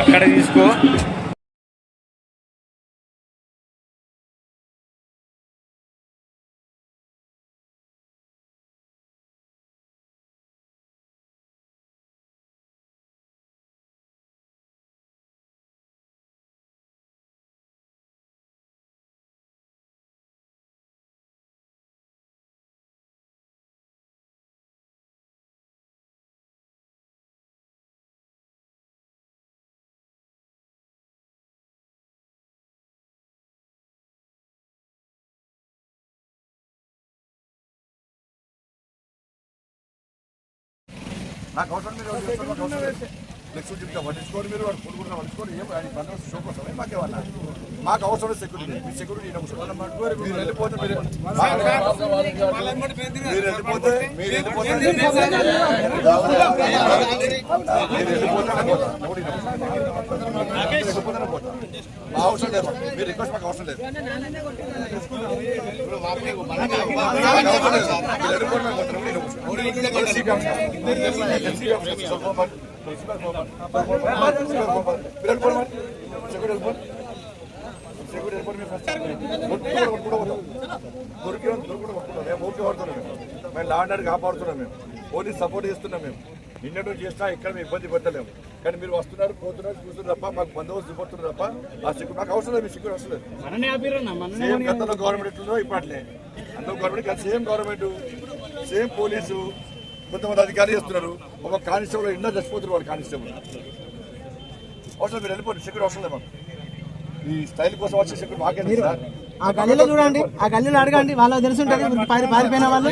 అక్కడ తీసుకో. నాకు అవసరం మీరు పట్టించుకోండి, మీరు వాడు కొనుక్కుంటున్నా పట్టించుకోండి. ఏం ఆయన బందోబస్తు షో కోసమే మాకేమన్నా మాకు అవసరం సెక్యూరిటీ. మీ సెక్యూరిటీ మీరు వెళ్ళిపోతే మా అవసరం లేదు. మీరు రిక్వెస్ట్ మాకు అవసరం లేదు. మేము లా అండ్ ఆర్డర్ కాపాడుతున్నాం. మేము పోలీస్ సపోర్ట్ చేస్తున్నాం. మేము నిన్నటి చేసినా ఇక్కడ మేము ఇబ్బంది పెట్టలేము. కానీ మీరు వస్తున్నారు, పోతున్నారు, చూస్తున్నారు తప్ప మాకు బందోబస్తు చూపడుతున్నారు తప్ప ఆ సిగ్గు మాకు అవసరం లేదు. మీ సిగ్గు అవసరం లేదు. సేమ్ గతంలో గవర్నమెంట్ ఎట్లుందో ఇప్పట్లే అందులో గవర్నమెంట్ కాదు, సేమ్ గవర్నమెంట్, సేమ్ పోలీసు, కొంతమంది అధికారులు చేస్తున్నారు. ఒక కానిస్టేబుల్ ఎన్నో చచ్చిపోతున్నారు. వాళ్ళు కానిస్టేబుల్ అవసరం. మీరు వెళ్ళిపోండి, సెక్యూరిటీ అవసరం లేదు మాకు. ఈ స్టైల్ కోసం వచ్చే సెక్యూరిటీ మాకే సార్. ఆ గల్లీలో చూడండి, ఆ గల్లీలో అడగండి, వాళ్ళకి తెలిసి ఉంటుంది పారిపోయిన వాళ్ళు.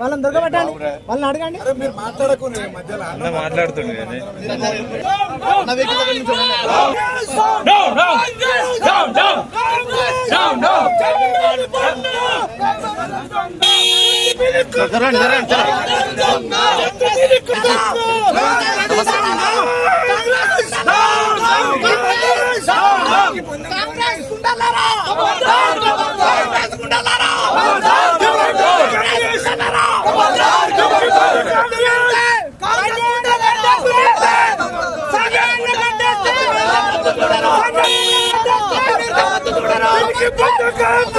వాళ్ళని దొరకబట్టండి, వాళ్ళని అడగండి. మీరు మాట్లాడకుండా మధ్యలో మాట్లాడుతుంది. Bye.